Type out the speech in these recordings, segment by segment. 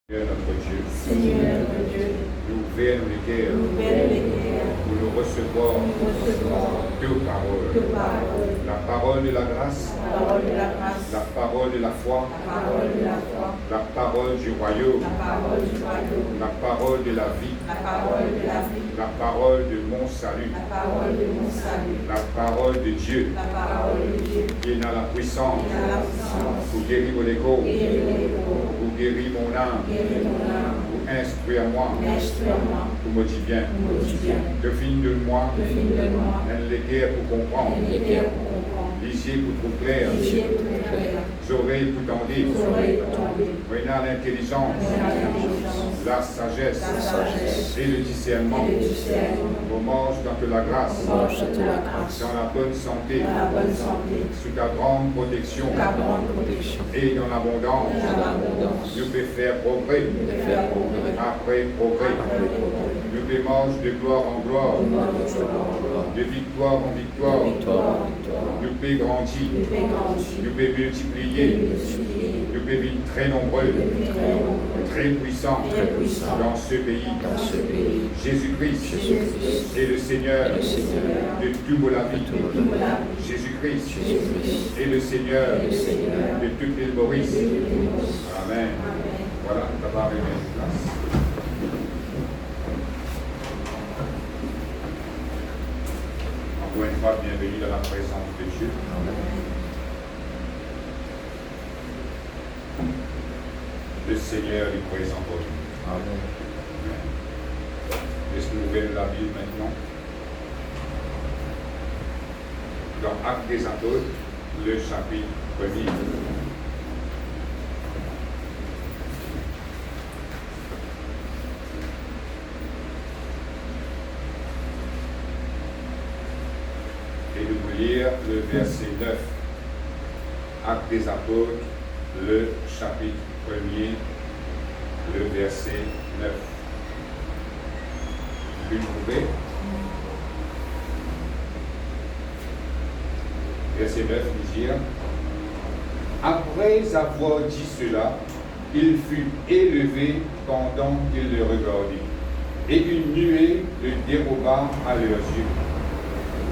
Seigneur notre Dieu, Seigneur notre Dieu, nous ouvrons les cœurs pour nous recevoir deux paroles. La parole de la grâce, la parole de la foi, la parole du royaume, la parole de la vie, la parole de mon salut, la parole de Dieu qui est dans la puissance pour guérir mon corps, pour guérir mon âme, pour instruire moi, pour me dire bien, define de moi, un l'équerre pour comprendre, lisier pour trop clair, oreilles pour tendre, maintenant l'intelligence, la sagesse et le discernement, on mange dans la grâce, dans la bonne santé, sous ta grande protection et dans l'abondance, nous pouvons faire progrès, après progrès, nous pouvons marcher de gloire en gloire, de victoire en victoire, nous pouvons grandir, nous pouvons multiplier, nous pouvons être très nombreux, très puissants dans ce pays. Jésus-Christ est le Seigneur de toute la vie. Jésus-Christ est le Seigneur de toute l'île Maurice. Amen. Voilà, ça va arriver en place. Encore une fois, bienvenue dans la présence de Dieu. Le Seigneur est présent pour nous. Amen. Laisse-nous ouvrir la Bible maintenant. Dans Actes des Apôtres, le chapitre 1er. Et nous allons lire le verset 9. Actes des Apôtres, le chapitre 1er, le verset 9. Vous trouvez? Verset 9, nous dit: après avoir dit cela, il fut élevé pendant qu'ils le regardaient, et une nuée le déroba à leurs yeux.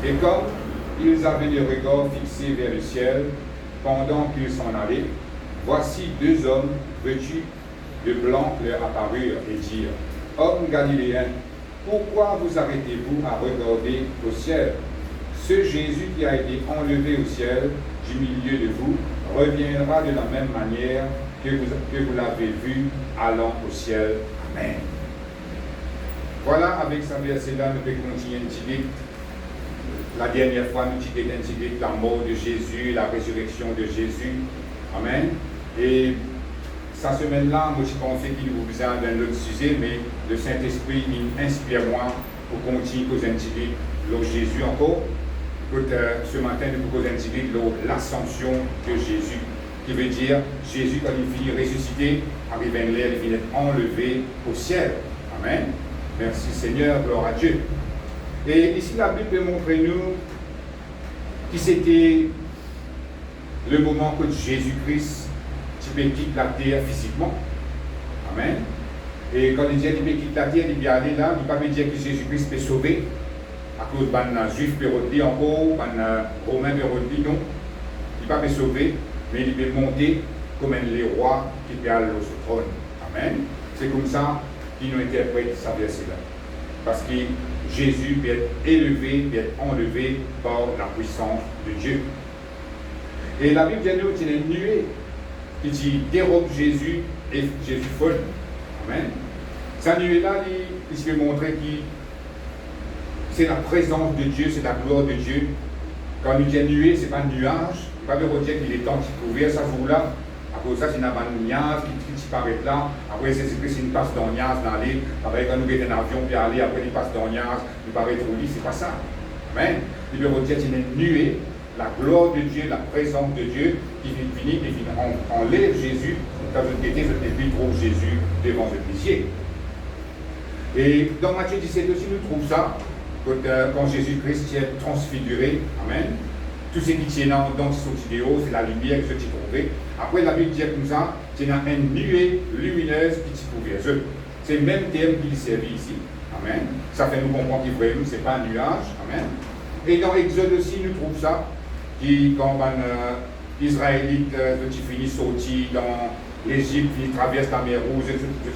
Et comme ils avaient le regard fixé vers le ciel pendant qu'ils s'en allaient, voici deux hommes vêtus de blanc leur apparurent et dirent: hommes galiléens, pourquoi vous arrêtez-vous à regarder au ciel? Ce Jésus qui a été enlevé au ciel du milieu de vous reviendra de la même manière que vous l'avez vu allant au ciel. Amen. Voilà, avec ce verset-là, nous pouvons continuer un petit peu. La dernière fois, nous disons un petit peu la mort de Jésus, la résurrection de Jésus. Amen. Et cette semaine-là, moi je pensais qu'il nous besoin d'un autre sujet, mais le Saint-Esprit inspire-moi pour continuer à un petit peu de Jésus encore. Ce matin, nous pouvons un petit peu de l'ascension de Jésus, qui veut dire Jésus, quand il finit ressuscité, arrive en l'air, il finit enlevé au ciel. Amen. Merci Seigneur, gloire à Dieu. Et ici, la Bible montre nous que c'était le moment que Jésus-Christ quitte la terre physiquement. Amen. Et quand il dit qu'il quitte la terre, il peut aller là, il ne peut pas dire que Jésus-Christ peut sauver à cause des juifs pérodés encore, des romains pérodés, non. Il ne peut pas sauver, mais il peut monter comme les rois qui peut aller au trône. Amen. C'est comme ça qu'il nous interprète ce verset-là. Parce que Jésus peut être élevé, peut être enlevé par la puissance de Dieu. Et la Bible dit qu'il y a une nuée qui dérobe Jésus et Jésus folle. Amen. Cette nuée-là, il se fait montrer que c'est la présence de Dieu, c'est la gloire de Dieu. Quand il dit nuée, ce n'est pas un nuage. Il ne faut pas dire qu'il est temps qu'il couvert ce jour-là. À cause de ça, c'est un nuage qui paraît là. Après, c'est une passe dans le nuage dans l'île. Après, quand nous mettons un avion, puis aller, après, il passe dans le nuage, il paraît trop lit. C'est pas ça. Amen. Il veut dire qu'il y a une nuée, la gloire de Dieu, la présence de Dieu, qui finit, on enlève Jésus. Quand je l'étais, je n'ai plus trop Jésus devant le plaisir. Et dans Matthieu 17 aussi, nous trouvons ça. Quand Jésus-Christ est transfiguré, amen, tout ce qui tient dans son idéal, c'est la lumière que je t'ai trouvé. Après, la Bible dit comme ça, c'est une nuée lumineuse qui t'y couvre. C'est le même terme qu'il servit ici. Amen. Ça fait nous comprendre qu'il ce n'est pas un nuage. Amen. Et dans Exode aussi, nous trouvons ça, qui, quand les Israélites qui finissent sortis dans l'Égypte, qui traversent la mer Rouge,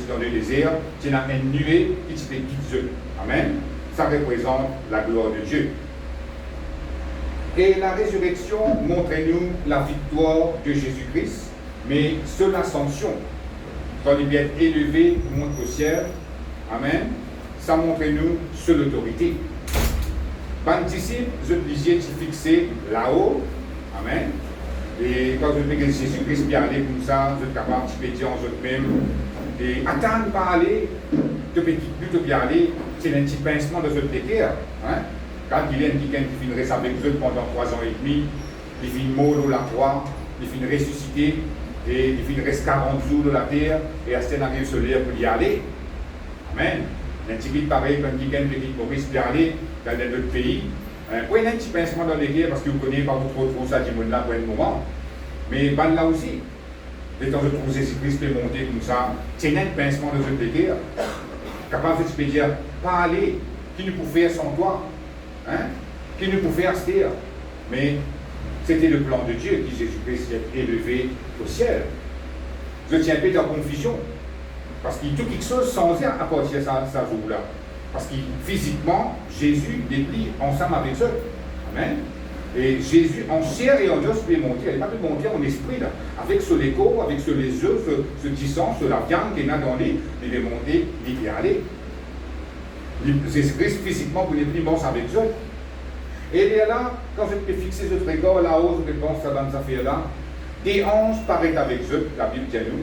dans le désert, c'est une nuée qui fait quitte. Amen. Ça représente la gloire de Dieu. Et la résurrection montre-nous la victoire de Jésus-Christ, mais sur l'ascension, quand il vient élevé, monte au ciel, amen, ça montre-nous sur l'autorité. Les disciples, je disais, fixés là-haut, amen, et quand je veux que Jésus-Christ bien aller comme ça, je suis capable de péter en eux-mêmes, et attendre pas aller, de petit but de bien aller, c'est un petit pincement de ce péter, hein. Quand il y a quelqu'un qui finit avec eux pendant 3 ans et demi, il finit mort de la croix, il finit ressuscité, et il finit rester 40 jours de la terre, et à ce moment-là, il se lève pour y aller. Amen. Un petit peu pareil, quand quelqu'un qui Maurice peut aller dans notre pays. Oui, il y a un petit pincement dans les guerres, parce que vous ne connaissez pas trop ça du monde là pour un moment. Mais ben, là aussi, dès que je trouve Jésus-Christ peut monter comme ça, c'est un pincement de cette guerre. Capable de se dire, pas aller, qui ne pouvait faire sans toi. Hein? Qui ne pouvait faire terre. Mais c'était le plan de Dieu qui Jésus-Christ est élevé au ciel. Je tiens un peu en confusion. Parce qu'il y a tout quelque chose sans dire à partir de ce jour-là. Parce que physiquement, Jésus déplie ensemble avec eux. Amen. Et Jésus en chair et en os peut monter. Il n'est pas pu monter en esprit, là. Avec ce léco, avec ce les œufs, ce tissant, ce la viande qu'il y a dans lui, il est monté, il est allé. Jésus-Christ physiquement pour les primants avec eux. Et là, quand je peux fixer ce regard là-haut, je pense à dans cette affaire-là, des anges paraissent avec eux, la Bible dit nous,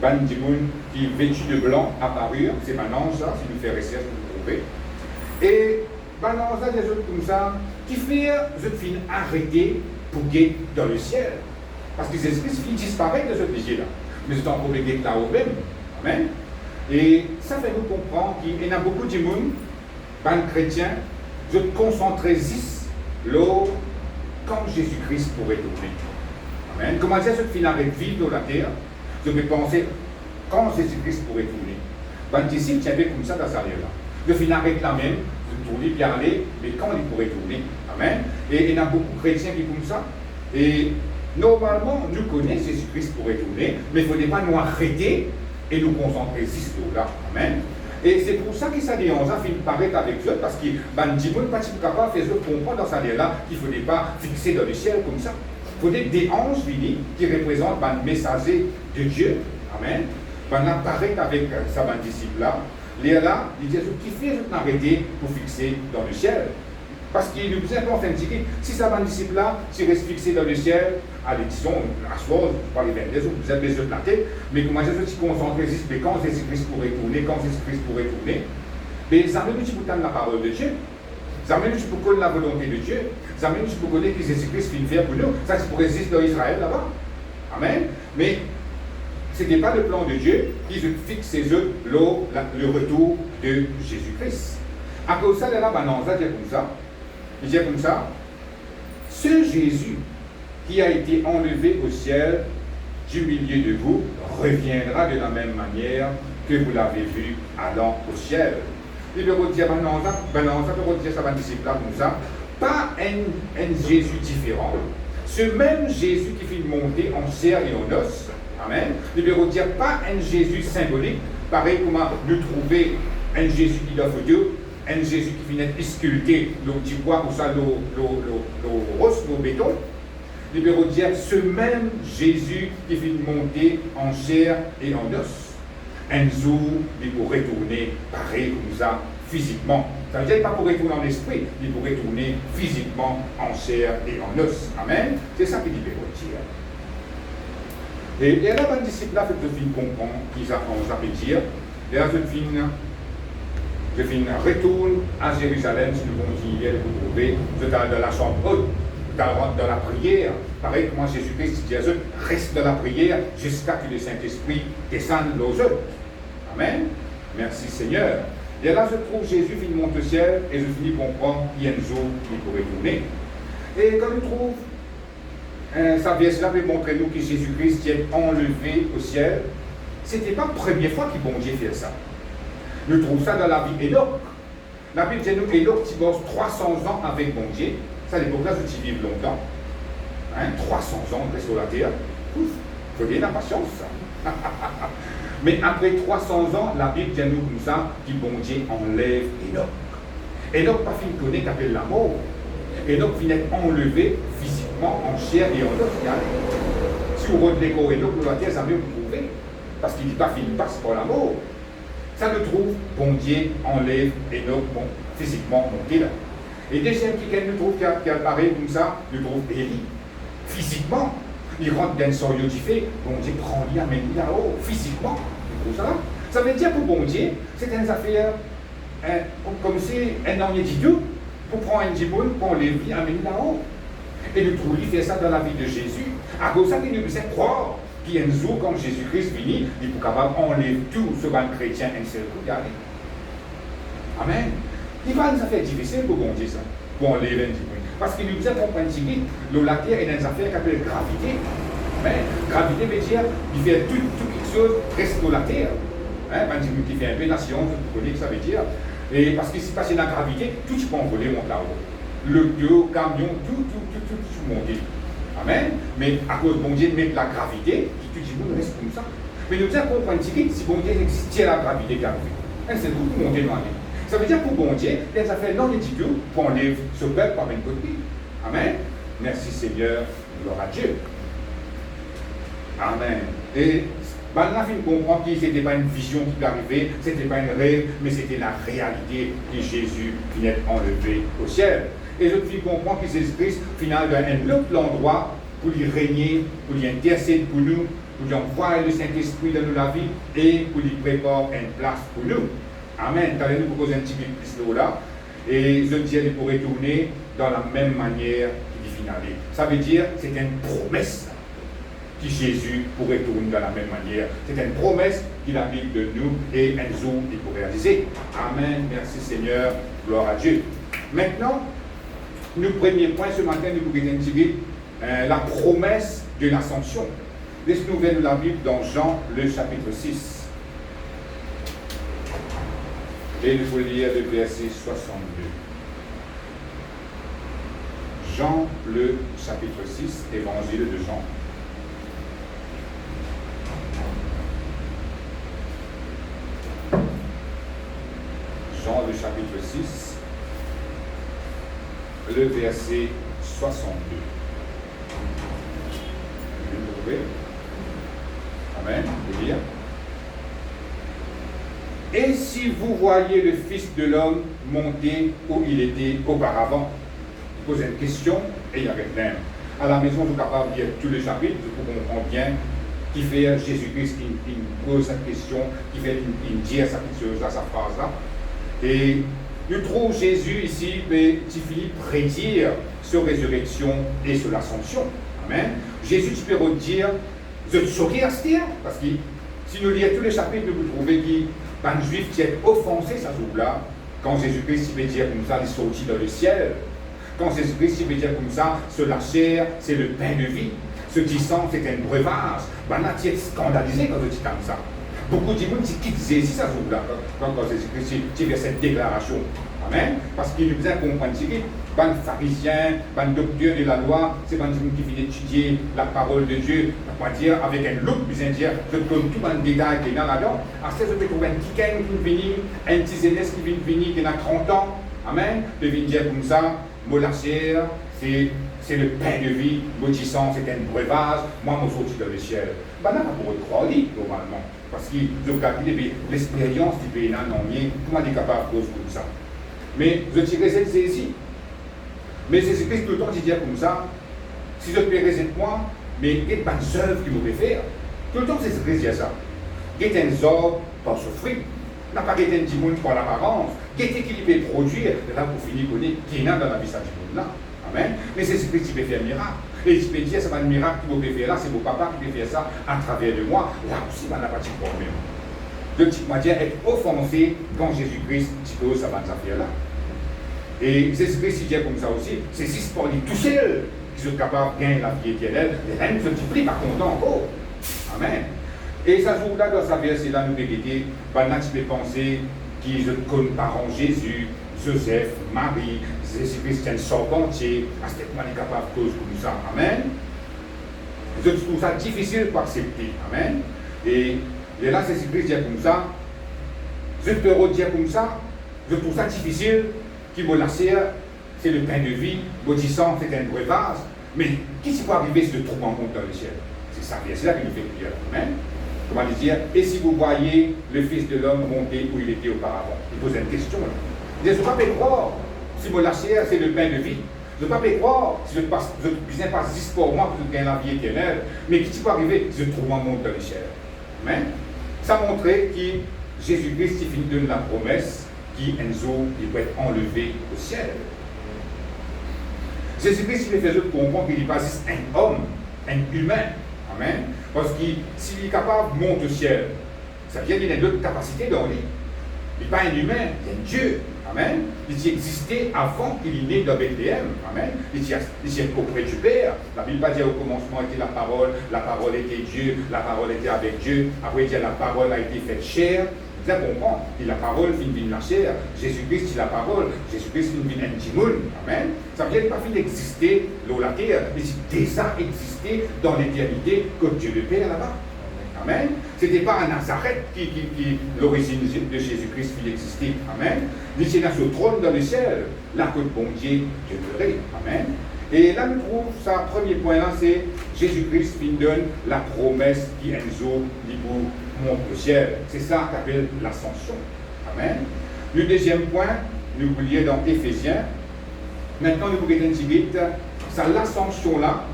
Ban Dimoun qui vêtu de blanc apparurent, c'est un ange là, si nous fait recherche, vous trouvez. Et ban ange là, des autres comme ça, qui fait, je finis arrêter pour guetter dans le ciel. Parce que Jésus-Christ finit disparaître de ce péché-là. Mais c'est encore les guetter là-haut même. Amen. Et ça fait nous comprendre qu'il y a beaucoup de monde, ban chrétiens, je concentrer l'eau quand Jésus-Christ pourrait tourner. Amen. Comment dire, ce qui arrête vivre dans la terre, je vais penser quand Jésus-Christ pourrait tourner. Ban disciple, tiens comme ça dans sa là. Je finis arrête la même, de tourner, bien aller, mais quand il pourrait tourner. Amen. Et il y a beaucoup de chrétiens qui comme ça. Et normalement, nous connaissons Jésus-Christ pourrait tourner, mais il ne faudrait pas nous arrêter et nous concentrer ici là. Amen. Et c'est pour ça que ça dit, on a fait paraître avec eux, parce que ben, Dimoun, pas capable de faire comprendre dans sa là qu'il ne faudrait pas fixer dans le ciel comme ça. Il faudrait des anges finis qui représentent le messager de Dieu. Amen. Ben, apparaître avec sa disciple là. Les là, il dit, qui fait je m'arrêter pour fixer dans le ciel. Parce qu'il nous est important de dire, si ça disciple là, si reste fixé dans le ciel, allez, disons, à soir, pas les 22 jours, vous êtes les yeux plantés, mais comment je suis concentré, mais quand Jésus-Christ pourrait tourner, mais ça même tu peux la parole de Dieu, ça même tu peux connaître la volonté de Dieu, ça même tu peux connaître que Jésus-Christ fait une faire pour nous, ça c'est pour résister dans Israël là-bas. Amen. Mais ce n'est pas le plan de Dieu qui fixe ses yeux le retour de Jésus-Christ. À cause de ça, là, on va dire comme ça. Il dit comme ça, ce Jésus qui a été enlevé au ciel du milieu de vous reviendra de la même manière que vous l'avez vu allant au ciel. Il veut dire, ça va disciple là comme ça, pas un Jésus différent, ce même Jésus qui fait monter en chair et en os, amen, il veut dire pas un Jésus symbolique, pareil comme nous trouver un Jésus qui doit faire Dieu, un Jésus qui vient sculpter le petit bois ou ça, le rose, le béton. Il veut dire ce même Jésus qui vient monter en chair et en os. Un jour, il pourrait retourner pareil comme ça, physiquement. Ça veut dire pas pour retourner en esprit, il pourrait retourner physiquement en chair et en os. Amen. C'est ça qu'il veut dire. Et là, un disciple là, fait de fin comprendre qui ça veut dire. Et là, je retourne à Jérusalem, si nous continuons à vous trouver, dans la chambre haute, dans la prière. Pareil, comment Jésus-Christ dit à eux, reste dans la prière jusqu'à ce que le Saint-Esprit descende aux eux. Amen. Merci Seigneur. Et là, je trouve Jésus qui monte au ciel et je finis comprendre qu'il y a un jour qui pourrait tourner. Et quand je trouve Ça vient cela peut montrer nous que Jésus-Christ est enlevé au ciel. Ce n'était pas la première fois que bon Dieu fait ça. Nous trouvons ça dans la vie d'Enoch. La Bible dit nous, Enoch, tu bosses 300 ans avec bon Dieu. Ça, à l'époque-là, tu vis longtemps. 300 ans, on reste sur la terre. Il faut bien la patience, ça. Mais après 300 ans, la Bible dit nous comme ça, que bon Dieu enlève Enoch. Enoch pas fini de connaître qu'appelle la mort. Enoch vient être enlevé physiquement, en chair et en os. Si vous retenez qu'au Enoch, de la terre, ça veut vous trouver. Parce qu'il n'est pas fini, passe par la mort. Ça le trouve, bon Dieu enlève Enoch, bon, physiquement monté là. Et deuxième qui nous trouve qui apparaît comme ça, nous trouve Élie. Physiquement, il rentre dans le soyau du fait, bon Dieu prend lui, amène lui là-haut, physiquement. Nous trouve ça là. Ça veut dire pour bon Dieu, c'est une affaire, comme si un homme dit Dieu, pour prendre un djibon, pour enlever lui, amène lui là-haut. Et nous trouvons lui fait ça dans la vie de Jésus. À cause de ça, il nous fait croire. Puis un jour, quand Jésus-Christ finit, il est capable d'enlever tout ce qu'un chrétien un seul coup garde. Amen. Il va nous faire difficile pour bon Dieu ça, pour enlever un petit peu. Parce qu'il nous a compris que la terre est dans une affaire qui s'appelle gravité. Mais gravité veut dire qu'il fait tout quelque chose reste sur la terre. Un petit peu qui fait un peu la science, vous connaissez ce que ça veut dire. Et parce que si passé dans la gravité, tout tu peux envoler monte là-haut. Le camion, tout monte. Amen. Mais à cause de bon Dieu, mettre la gravité, tout le monde reste comme ça. Mais nous devons comprendre que si bon Dieu existait la gravité qui arrive, c'est tout monter dans la vie. Ça veut dire pour bon Dieu, les affaires non étudiées pour enlever ce peuple par une côté. Amen. Merci Seigneur, gloire à Dieu. Amen. Et maintenant, il comprend que ce n'était pas une vision qui arrivait, ce n'était pas un rêve, mais c'était la réalité que Jésus venait enlever au ciel. Et je puis comprendre que Jésus-Christ, finalement, un autre endroit pour lui régner, pour lui intercéder pour nous, pour lui envoyer le Saint-Esprit dans la vie et pour lui préparer une place pour nous. Amen. Quand nous proposons un petit peu plus là, et je dis qu'il pourrait tourner dans la même manière qu'il finale. Ça veut dire que c'est une promesse que Jésus pourrait tourner de la même manière. C'est une promesse qu'il a mis de nous et un jour il pourrait réaliser. Amen. Merci Seigneur. Gloire à Dieu. Maintenant, le premier point ce matin, nous pourrions tirer la promesse de l'ascension. Laissez-nous ouvrir la Bible dans Jean, le chapitre 6. Et nous allons lire le verset 62. Jean, le chapitre 6, évangile de Jean. Jean, le chapitre 6, le verset 62. Vous trouvez? Amen. Vous lire. Et si vous voyez le Fils de l'homme monter où il était auparavant, vous posez une question et il y a rien. À la maison, vous êtes capable de lire tous les chapitres, vous comprenez bien qui fait Jésus-Christ qui pose cette question, qui fait une dire sa phrase-là. Et nous trouvons Jésus ici, qui finit prédire sur résurrection et sur l'ascension. Amen. Jésus, tu peux redire, vous êtes choqués à ce dire, parce que si nous lisons tous les chapitres, vous trouvez qu'il un juif qui est offensé, ça s'ouvre là. Quand Jésus-Christ veut dire comme ça, il sortit dans le ciel. Quand Jésus-Christ veut dire comme ça, la chair, c'est le pain de vie. Ce qui sent, c'est un breuvage. Ben là, tu es scandalisé quand tu dis comme ça. Beaucoup de gens qui quittent Jésus, ça s'ouvre là. Quand Jésus-Christ fait cette déclaration. Amen. Parce qu'il nous besoin comprendre que les pharisiens, les docteurs de la loi, c'est les gens qui viennent étudier la parole de Dieu, on va dire, avec un look, besoin dire, je donne tout le détail qui est là-dedans. Alors, si je peux trouver un petit qui vient venir, un petit zénès qui vient venir, qui a 30 ans, amen, de venir dire comme ça, moi la chair, c'est le pain de vie, maudissant, c'est un breuvage, moi, je suis sorti dans le ciel. Ben là, on pourrait croire, normalement. Parce que je calcule l'expérience du pays là, non, comment on est capable de cause comme ça. Mais je tirais cette saisie. Mais Jésus-Christ tout le temps dit comme ça, si je peux raisonner moi, mais il y a pas de œuvre qui vous peut faire. Tout le temps Jésus-Christ dit ça. Il y a des œuvres par ce fruit. Il n'y a pas de petit monde par l'apparence. Il y a qui peut produire, là pour finir qui est dans la vie de ce monde là. Amen. Mais Jésus-Christ qui peut faire un miracle. Et il peut dire, c'est pas un miracle que vous pouvez faire là, c'est vos papas qui peut faire ça à travers de moi. Là aussi, il n'y a pas de problème. De petite manière, être offensé quand Jésus-Christ pose sa affaire là. Et Jésus-Christ dit comme ça aussi, c'est juste pour lui tout seul qui sont capables de gagner la vie éternelle, et là, nous multiplie par content encore. Amen. Et ça jour-là, dans sa verset-là, nous vérité, par là, tu peux penser qu'ils ne connaissent pas Jésus, Joseph, Marie, Jésus-Christ, un charpentier, à ce moment est capable de cause comme ça. Amen. Je trouve ça difficile pour accepter. Amen. Et là, Jésus-Christ dit comme ça, je peux redire comme ça, je trouve ça difficile, qui me lasse, c'est le pain de vie, maudissant, c'est un breuvage. Mais qu'est-ce qui peut arriver si le trou monte dans le ciel? C'est ça, c'est là qu'il nous fait prière. Amen. Comment dire, et si vous voyez le Fils de l'homme monter où il était auparavant? Il pose une question. Il dit, je ne peux pas croire si mon lachère, c'est le pain de vie. Je ne peux pas croire si je ne passe 10 pour moi pour gagner la vie éternelle. Mais qu'est-ce qui peut arriver si le trou monte dans le ciel? Amen. Ça montrait que Jésus-Christ, il finit de donner la promesse qui, Enzo, il peut être enlevé au ciel. Jésus-Christ, il fait comprendre qu'il n'est pas juste un homme, un humain. Amen. Parce que s'il est capable de monter au ciel, ça veut dire qu'il y a d'autres capacités dans lui. Il n'est pas un humain, il est un Dieu. Amen. Il existait avant qu'il est né dans Bethléem. Amen. Il est auprès du Père. La Bible va dire au commencement était la parole était Dieu, la parole était avec Dieu. Après, il dit la parole a été faite chair. Vous allez comprendre, et la parole finit la chair. Jésus-Christ, c'est la parole. Jésus-Christ, finit un timon. Amen. Ça veut dire qu'il n'a pas fini d'exister dans la terre, mais il déjà existé dans l'éternité comme Dieu le Père là-bas. Amen. Ce n'était pas à Nazareth qui l'origine de Jésus-Christ qui existait. Amen. Il était sur le trône dans le ciel, là que le bon Dieu demeurait. Amen. Et là, nous trouvons, ça, premier point là, c'est Jésus-Christ qui donne la promesse qui Enzo dit pour monte au ciel. C'est ça qu'on appelle l'ascension. Amen. Le deuxième point, nous vous lions dans Éphésiens. Maintenant, nous vous regardons vite, c'est l'ascension là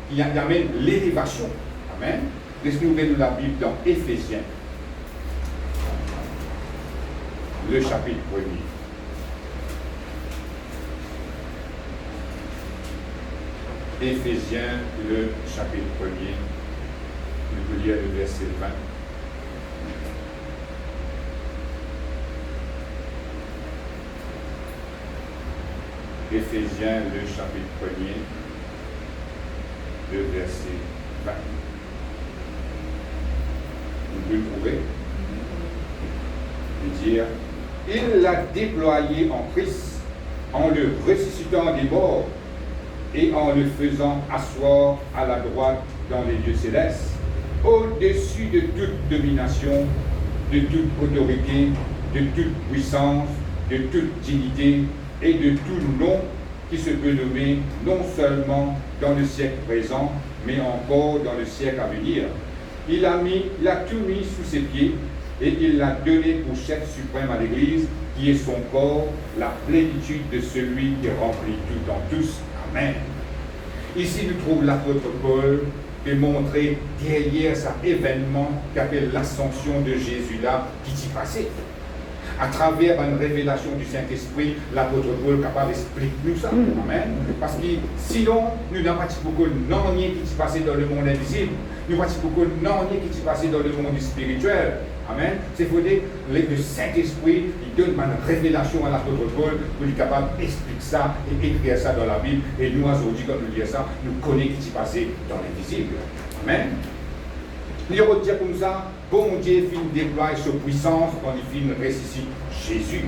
qui amène l'élévation. Amen. Laissez-nous ouvrir la Bible dans Éphésiens, le chapitre 1er. Éphésiens, le chapitre 1er. Nous vous lire le verset 20. Éphésiens, le chapitre 1er, le verset 20. Vous pouvez le trouver. Et dire, il l'a déployé en Christ, en le ressuscitant des morts et en le faisant asseoir à la droite dans les lieux célestes, au-dessus de toute domination, de toute autorité, de toute puissance, de toute dignité et de tout nom qui se peut nommer non seulement dans le siècle présent, mais encore dans le siècle à venir. Il a tout mis sous ses pieds et il l'a donné pour chef suprême à l'Église, qui est son corps, la plénitude de celui qui remplit tout en tous. Amen. Ici, nous trouvons l'apôtre Paul de montrer derrière cet événement qu'appelle l'ascension de Jésus là, qui s'y passait. À travers une révélation du Saint-Esprit, l'apôtre Paul est capable d'expliquer nous ça. Amen. Parce que sinon, nous n'avons pas beaucoup de non-nier qui s'y passait dans le monde invisible. Nous n'avons pas beaucoup de non-nier qui s'y passait dans le monde spirituel. Amen. C'est pour dire que le Saint-Esprit, il donne une révélation à l'apôtre Paul pour être capable d'expliquer ça et écrire ça dans la Bible. Et nous, aujourd'hui, quand nous lisons ça, nous connaissons ce qui s'y passait dans l'invisible. Amen. Il retient comme ça, bon Dieu fin déploie sa puissance quand il fin ressuscite Jésus.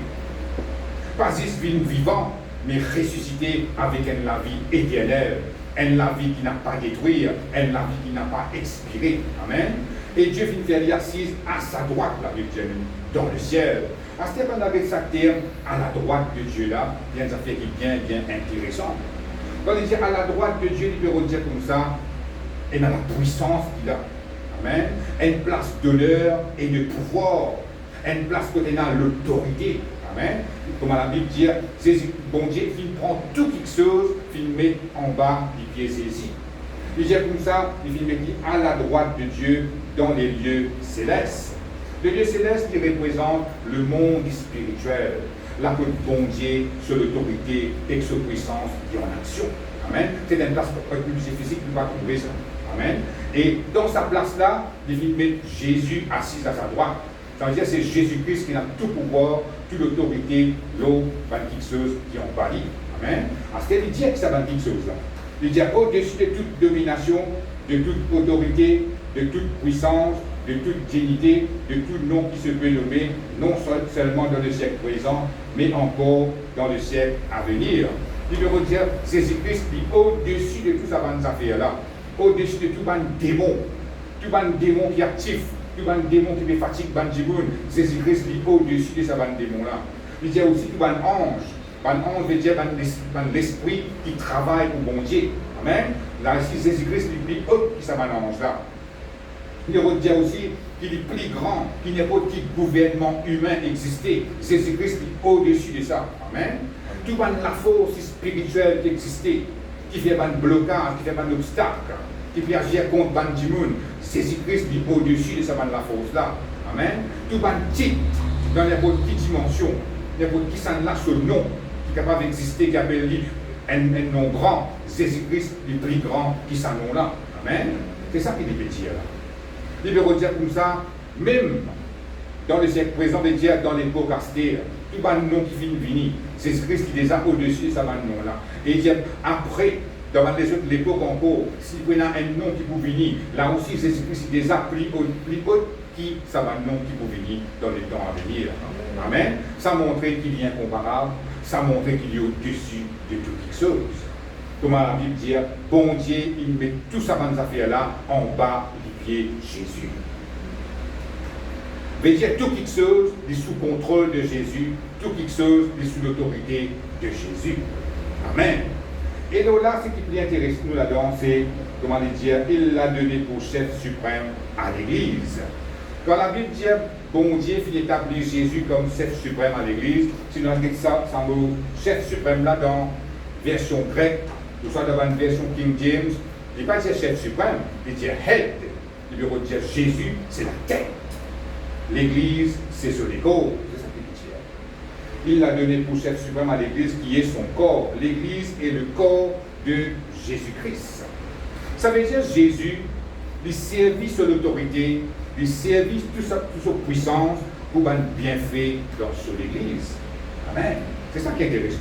Pas juste vivant, mais ressuscité avec une la vie éternelle, une la vie qui n'a pas détruit, une la vie qui n'a pas expiré. Amen. Et Dieu fin faire l'assise à sa droite, la Bible dit, dans le ciel. À ce moment avec sa terre, à la droite de Dieu là, il y a une affaire qui est bien intéressante. Quand il dit à la droite de Dieu, il peut redire comme ça, et dans la puissance qu'il a. Amen. Une place d'honneur et de pouvoir. Une place où il a l'autorité. Amen. Comme la Bible dit, bon Dieu, il prend tout quelque chose, il met en bas des pieds saisis. Il dit comme ça, il met à la droite de Dieu dans les lieux célestes. Les lieux célestes qui représentent le monde spirituel. Là que bon Dieu, sur l'autorité et sur puissance qui est en action. Amen. C'est une place pour le physique qui va trouver ça. Amen. Et dans sa place-là, il met Jésus assis à sa droite. Ça veut dire que c'est Jésus-Christ qui a tout pouvoir, toute l'autorité, l'eau, quelque chose qui en parie. Amen. Parce qu'il dit que ça va quelque chose là. Il dit au-dessus de toute domination, de toute autorité, de toute puissance, de toute dignité, de tout nom qui se peut nommer, non seulement dans le siècle présent, mais encore dans le siècle à venir. Il veut dire, Jésus-Christ est au-dessus de tout ça, bonne affaire-là, au-dessus de tout ban démon qui est actif, tout ban démon qui fait fatigue, ban djiboun, Jésus-Christ est au-dessus de ça, ban démon-là. Il dit aussi tout ban ange. Ban ange veut dire l'esprit qui travaille pour bon Dieu. Amen. Là, ici, Jésus-Christ est plus haut que ça, ban ange-là. Il veut dire aussi qu'il est plus grand, qu'il n'y a pas de gouvernement humain existé. Jésus-Christ est au-dessus de ça. Amen. Tout la force spirituelle qui existait, qui fait un blocage, qui fait un obstacle, qui peut agir contre ban djimoun. Jésus-Christ est au-dessus de ça, la force-là. Amen. Tout le titre, dans n'importe quelle dimension, n'importe qui s'en a ce nom, qui est capable d'exister, qui appelle un nom grand. Jésus-Christ est plus grand qui s'en nom-là. Amen. C'est ça qu'il veut dire là. Il veut dire comme ça, même dans le siècle présent, il veut dire dans l'époque astère, tout le nom qui vient venir. Jésus-Christ qui est déjà au-dessus de ça, nom-là. Et il dit après, dans l'époque encore, si vous avez un nom qui peut venir, là aussi Jésus-Christ est déjà plus haut qui ça va nom qui peut venir dans les temps à venir. Amen. Ça montre qu'il est incomparable, ça montre qu'il est au-dessus de toute chose. Comment la Bible dit, bon Dieu, il met tout ça dans affaires-là en bas du pied Jésus. Veut dire tout quelque chose est sous contrôle de Jésus, tout quelque chose est sous l'autorité de Jésus. Amen. Et donc là, ce qui est intéressant nous là-dedans, c'est, comment dire, il l'a donné pour chef suprême à l'Église. Quand la Bible dit, bon Dieu finit d'établir Jésus comme chef suprême à l'Église, si nous regardons ça, ça mot chef suprême là dans version grecque, ou soit dans une version King James, il ne dit pas dire chef suprême, il dit head. Il veut dire Jésus, c'est la tête. L'Église, c'est sur les côtes. C'est ça qu'il dit. Il l'a donné pour chef suprême à l'Église qui est son corps. L'Église est le corps de Jésus-Christ. Ça veut dire Jésus, il servit sur l'autorité, il servit toute sa puissance pour un bienfait sur l'Église. Amen. C'est ça qui est intéressant.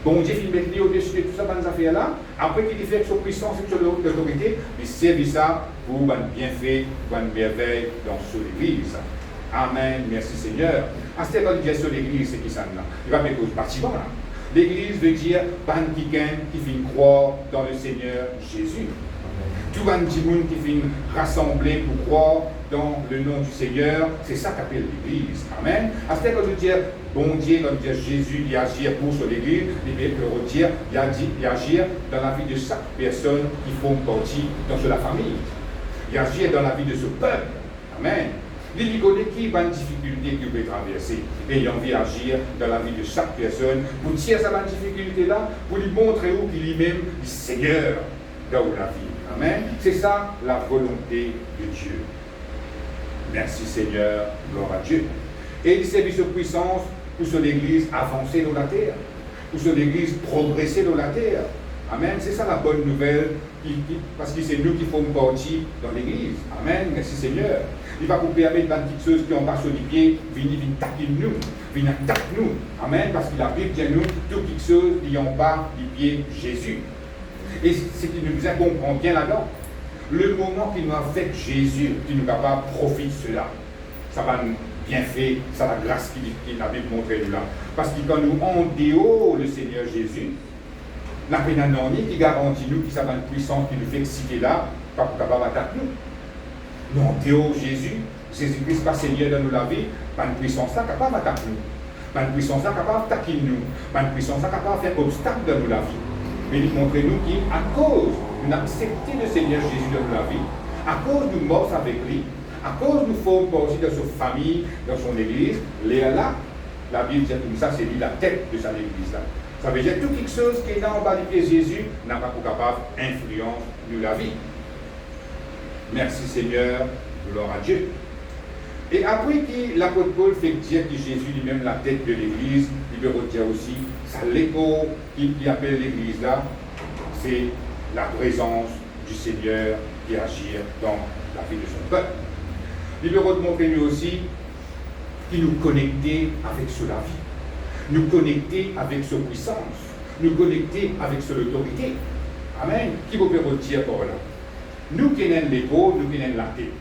Bon Dieu, il met au-dessus de tout ça, dans ces affaires-là. Après qu'il fait sa puissance et sur l'autorité, il servit ça pour un bienfait, pour une merveille sur l'Église. Amen, merci Seigneur. À ce moment où sur l'église, c'est qui ça là? Il va mettre au bâtiment là. L'église veut dire ban quelqu'un qui vient croire dans le Seigneur Jésus. Tout un petit monde qui vient rassembler pour croire dans le nom du Seigneur, c'est ça qu'appelle l'église. Amen. À ce moment où dire bon Dieu, comme dire Jésus, il agit pour sur l'église, il veut dire il agit dans la vie de chaque personne qui font partie dans la famille. Il agit dans la vie de ce peuple. Amen. Il connaît qui a une difficulté qu'il peut traverser et il a envie d'agir dans la vie de chaque personne pour tirer sa difficulté-là, pour lui montrer où il est même le Seigneur dans la vie. Amen. C'est ça la volonté de Dieu. Merci Seigneur, gloire à Dieu. Et il servit sa puissance pour que l'Église avancer dans la terre, pour que l'Église progresser dans la terre. Amen. C'est ça la bonne nouvelle, parce que c'est nous qui faisons partie dans l'Église. Amen. Merci Seigneur. Il va vous permettre dans quelque chose qui ont pas sur les pieds, venir taquer nous, venir attaquer nous. Amen. Parce que la Bible dit nous, tout quelque chose qui ont pas les pieds Jésus. Et ce qui nous comprend bien là-dedans, le moment qu'il nous a fait Jésus, qui nous capable de profiter de cela, ça va nous bien fait, ça la grâce qu'il a montré nous là. Parce que quand nous en dehors le Seigneur Jésus, la pénanoni qui garantit nous qu'il a une puissance qui nous fait exciter là, pas pour capable d'attaquer nous. Nous en dehors Jésus, Jésus-Christ pas Seigneur dans nous la vie, pas une puissance là capable d'attaquer nous. Pas une puissance là capable d'attaquer nous. Pas une puissance là capable de faire obstacle dans nous la vie. Mais il montre nous qu'à cause nous accepter le Seigneur Jésus dans la vie, à cause nous morts avec lui, à cause nous formons partie de sa famille, dans son église, là, la Bible dit comme ça, c'est lui la tête de sa église là. Ça veut dire que tout quelque chose qui est là en bas du pied de Jésus n'a pas pour capable d'influence de la vie. Merci Seigneur, gloire à Dieu. Et après que l'apôtre Paul fait dire que Jésus lui-même la tête de l'église, il veut dire aussi, ça l'écho qui appelle l'église là, c'est la présence du Seigneur qui agit dans la vie de son peuple. Il veut montrer nous aussi qu'il nous connecter avec sa vie, nous connecter avec sa puissance, nous connecter avec son autorité. Amen. Qui vous peut dire par là? Nous qui avons l'épaule, nous qui avons la tête,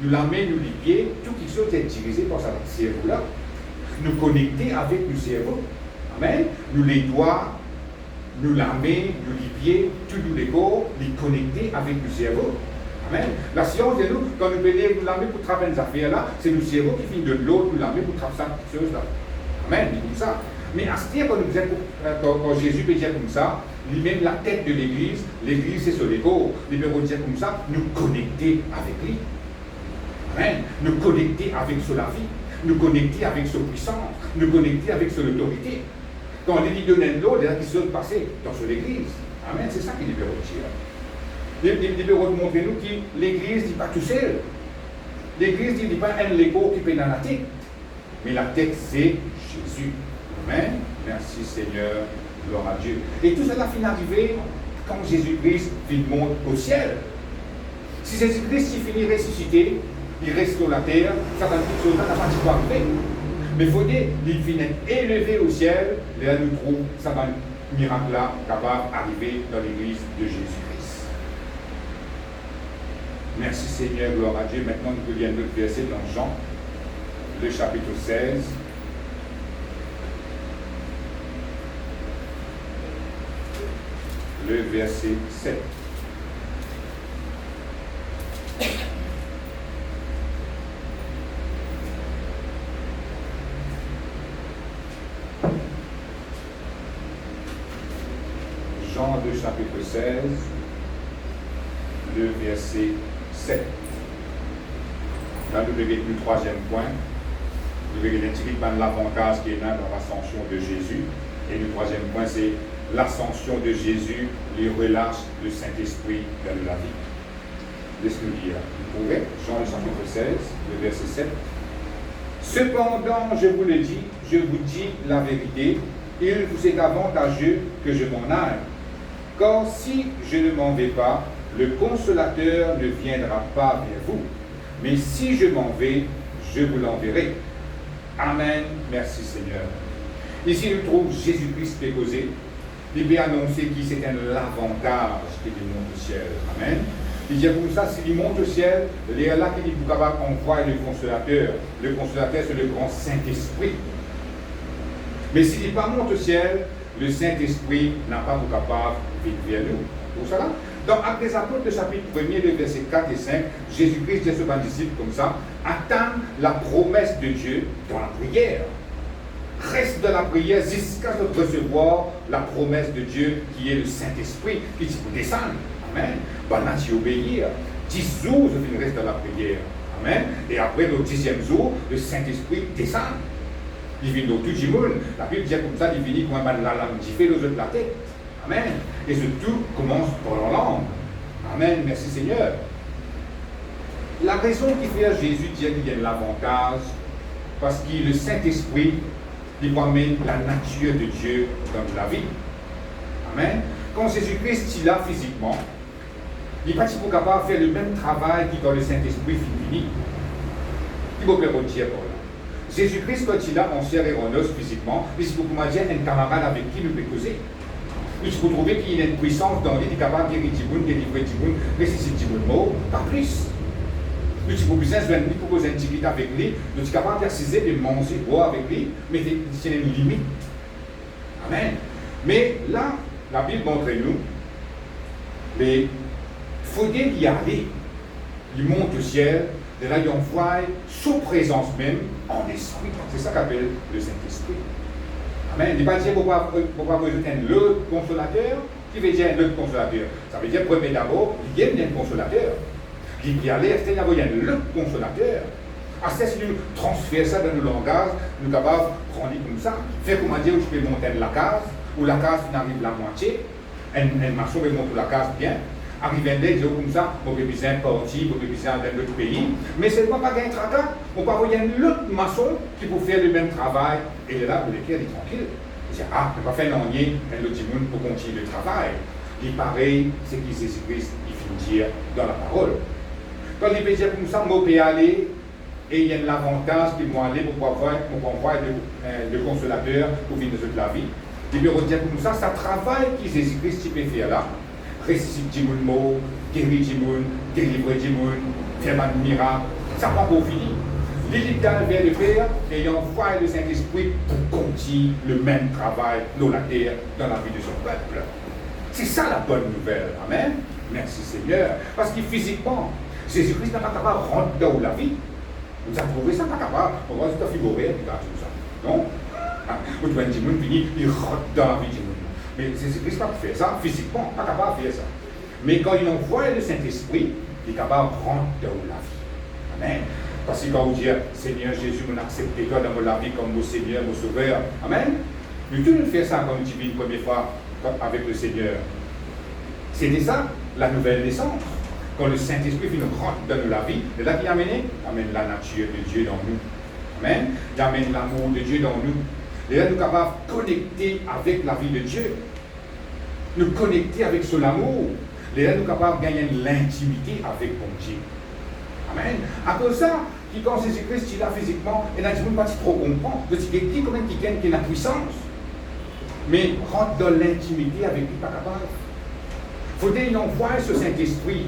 nous la main, nous les pieds, tout quelque chose est dirigé par ce cerveau-là. Nous connecter avec le cerveau. Amen. Nous les doigts, nous la main, nous les pieds, tout le corps, les connecter avec le cerveau. Amen. La science de nous, quand nous venons nous la main pour travailler ces affaires-là, c'est le cerveau qui finit de l'autre, nous la main pour travailler ces choses-là. Amen. C'est comme ça. Mais à ce temps, quand Jésus peut dire comme ça, lui-même la tête de l'Église c'est sur les corps. Il peut dire comme ça, nous connecter avec lui. Amen. Nous connecter avec la vie, nous connecter avec sa puissance, nous connecter avec son autorité. Quand il dit donner de l'eau, il y a qui se passe dans l'Église. Amen. C'est ça qu'il veut dire. Il veut montrer nous que l'Église n'est pas tout seul. L'Église n'est pas un Lego qui peut dans la tête. Mais la tête, c'est Jésus. Amen. Merci Seigneur. Gloire à Dieu. Et tout cela finit d'arriver quand Jésus-Christ monte au ciel. Si Jésus-Christ finit ressuscité, il reste sur la terre, certaines choses n'a pas dit quoi arriver. Mais il faut dire, il finit élevé au ciel, et là nous trouvons ça va un miracle là capable d'arriver dans l'église de Jésus-Christ. Merci Seigneur, gloire à Dieu. Maintenant nous pouvons lire notre verset dans Jean, le chapitre 16. Le verset 7. Jean le chapitre 16, le verset 7. Là, nous verrons le troisième point. Nous verrons l'avantage qui est là dans l'ascension de Jésus. Et le troisième point, c'est l'ascension de Jésus lui relâche le Saint-Esprit vers la vie. Laisse-nous lire. Vous pouvez, Jean le chapitre 16, le verset 7. Cependant, je vous le dis, je vous dis la vérité, il vous est avantageux que je m'en aille. Car si je ne m'en vais pas, le Consolateur ne viendra pas vers vous. Mais si je m'en vais, je vous l'enverrai. Amen. Merci Seigneur. Ici, nous trouvons Jésus-Christ qui est causé. Il peut annoncer qui c'est l'avantage qu'il monte au ciel. Amen. Il dit comme ça, s'il monte au ciel, il est là qu'il est capable d'envoyer le Consolateur. Le Consolateur, c'est le grand Saint-Esprit. Mais s'il n'est pas monte au ciel, le Saint-Esprit n'a pas capable de venir vers nous. Pour cela, dans Actes des Apôtres, le chapitre 1er, le verset 4 et 5, Jésus-Christ dit à ses disciples comme ça, attends la promesse de Dieu dans la prière. Reste dans la prière jusqu'à recevoir la promesse de Dieu qui est le Saint-Esprit, qui dit pour descendre. Amen. Ben là, tu obéis. 10 jours, je reste dans la prière. Amen. Et après, le 10e jour, le Saint-Esprit descend. Il vient dans tout le monde. La Bible dit comme ça, il vient comme un la langue, il fait le jeu de la tête. Amen. Et ce tout commence par la langue. Amen. Merci Seigneur. La raison qui fait à Jésus dire qu'il y a l'avantage, parce que le Saint-Esprit, il va mettre la nature de Dieu dans la vie. Amen. Quand Jésus-Christ est là physiquement, il n'est pas capable de faire le même travail que quand le Saint-Esprit finit. Il va faire dire par là. Jésus-Christ, quand il est là en chair et en os physiquement, il faut dire un camarade avec qui nous peut causer. Il faut trouver qu'il y a une puissance dans lui, il est capable de guérir du monde, délivrer du monde, ressusciter du monde, pas plus. Nous avons besoin de proposer une intimité avec lui, nous sommes capables d'exercer, de manger, de boire avec lui, mais c'est une limite. Amen. Mais là, la Bible montre-nous, il faudrait y aller. Il monte au ciel, et là il envoie sous présence même en esprit. C'est ça qu'appelle le Saint-Esprit. Amen. Il ne va pas dire pourquoi vous êtes un autre consolateur. Qui veut dire un autre consolateur? Ça veut dire, premier d'abord, il y a un consolateur. Il y a il y a un autre consolateur. À ce si nous transférons ça dans nos langages, nous sommes capables de prendre comme ça. Faire comment dire, où je peux monter la case, où la case arrive la moitié, un maçon va monter la case bien. Arriver là, dire comme ça, on peut besoin de partir, on peut besoin d'un autre pays. Mais ce n'est pas un tracas. On peut avoir un autre maçon qui peut faire le même travail. Et là, pour lequel il est tranquille. Il dit, ah, on ne peut pas faire un autre monde pour continuer le travail. Il pareil, c'est que Jésus-Christ, il finit dire dans la parole. Quand il peut dire comme ça, on peut aller, et il y a l'avantage qu'ils vont aller pour pouvoir le consolateur pour venir de la vie. Il peut dire comme ça, ça travail que Jésus-Christ peut faire là. ressusciter du monde, guérir du monde, délivrer du monde, faire un miracle. Ça va pour finir. L'État vers le Père et il envoie le Saint-Esprit pour continuer le même travail dans la terre, dans la vie de son peuple. C'est ça la bonne nouvelle. Amen. Merci Seigneur. Parce que physiquement, Jésus-Christ n'est pas capable de rentrer dans la vie. Vous avez trouvé ça pas capable. On va se figurer et tout ça. Non? Vous trouvez un petit monde fini, il rentre dans la vie du monde. Mais Jésus-Christ n'a pas fait ça physiquement, pas capable de faire ça. Mais quand il envoie le Saint-Esprit, il est capable de rentrer dans la vie. Amen. Parce que quand vous dites, Seigneur Jésus, vous acceptez toi dans la vie comme mon Seigneur, mon Sauveur. Amen. Nous tous nous faisons ça quand nous vivons une première fois avec le Seigneur. C'était ça, la nouvelle naissance. Quand le Saint-Esprit vient nous rentrer dans la vie, c'est là qu'il amène la nature de Dieu dans nous. Amen. Il amène l'amour de Dieu dans nous. Et là, nous sommes capables de connecter avec la vie de Dieu. Nous connecter avec son amour. Et là, nous sommes capables de gagner l'intimité avec mon Dieu. Amen. À cause de ça, quand Jésus-Christ est là physiquement, et là, je ne peux pas trop comprendre. Parce qu'il y a quand même qui gagne qui a la puissance. Mais rentre dans l'intimité avec lui, pas capable. Il faut qu'il envoie ce Saint-Esprit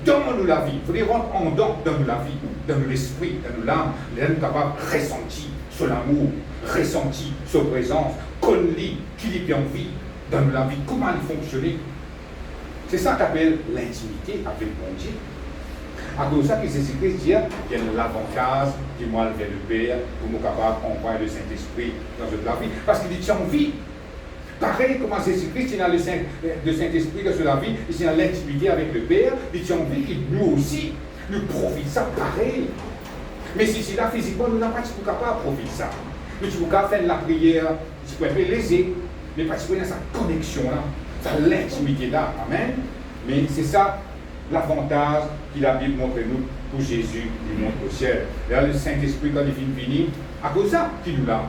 dans nous la vie. Il faut qu'il rentre en dedans dans nous la vie, dans nous l'esprit, dans nous l'âme. Là, nous sommes capables de ressentir son amour, ressentir sa présence, connaître qu'il est bien en vie dans nous la vie, comment il fonctionne. C'est ça qu'on appelle l'intimité avec mon Dieu. À cause de ça que Jésus-Christ dit, il y a l'avantage qui moi vers le Père pour nous capables d'envoyer le Saint-Esprit dans notre vie. Parce qu'il dit en vie. Pareil comment Jésus-Christ, il a le Saint-Esprit dans la vie, il a l'intimité avec le Père, il dit en vie que nous aussi, nous profitons ça pareil. Mais si c'est là physiquement, nous n'avons pas été capables de profiter ça. Nous sommes capables de faire la prière, nous pouvons faire léser, mais parce qu'on a cette connexion-là, cette l'intimité-là. Amen. Mais c'est ça l'avantage que la Bible montre nous pour Jésus, il montre au ciel. Là, le Saint-Esprit, quand il vient venir, à cause de ça, qui nous l'a.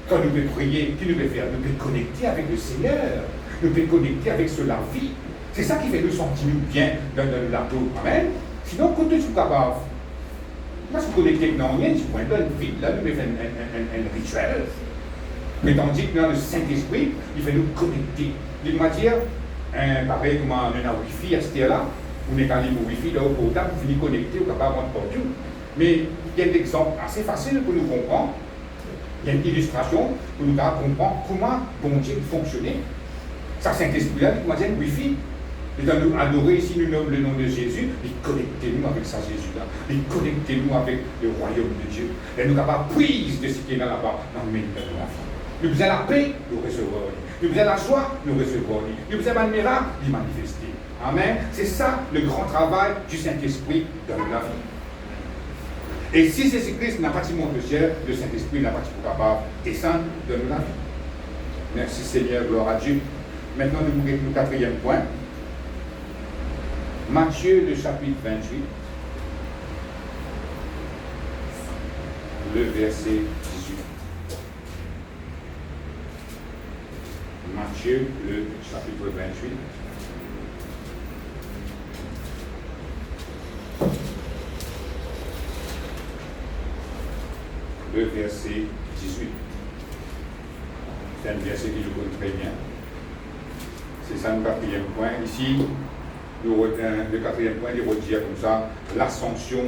Quand nous pouvons prier, qui nous peut faire? Nous pouvons connecter avec le Seigneur. Nous pouvons connecter avec la vie. C'est ça qui fait nous sentir bien dans la peau. Amen. Sinon, quand nous sommes capables, là, si vous connectez avec rien, si vous pouvez dans le vide, là, nous pouvons faire un rituel. Mais tandis que dans le Saint-Esprit, il fait nous connecter. D'une matière, pareil comme on a un Wi-Fi à cette heure-là, on est allé au Wi-Fi, là, au portable, vous finissez connecté, vous êtes capable de rentrer partout. Mais il y a un exemple assez facile pour nous comprendre. Il y a une illustration pour nous comprendre comment bon Dieu fonctionnait. Ça, Saint-Esprit-là, il m'a dit Wi-Fi. Et dans nous adorer ici, nous nommons le nom de Jésus, et connectez-nous avec ça, Jésus-là. Et connectez-nous avec le royaume de Dieu. Et nous sommes capables de prise de ce qui est là-bas, dans le milieu de la vie. Nous avons la paix, nous recevons. Nous avons la joie, nous recevons. Nous avons un miracle, il manifester. Amen. C'est ça le grand travail du Saint-Esprit dans la vie. Et si Jésus-Christ n'a pas de monde de chair, le Saint-Esprit n'a pas de capable de descendre dans la vie. Merci Seigneur, gloire à Dieu. Maintenant, nous mourons le quatrième point. Matthieu, le chapitre 28, le verset 18. Matthieu, le chapitre 28. Le verset 18. C'est un verset qui nous connaît très bien. C'est ça le quatrième point. Ici, le quatrième point, il redit comme ça, l'ascension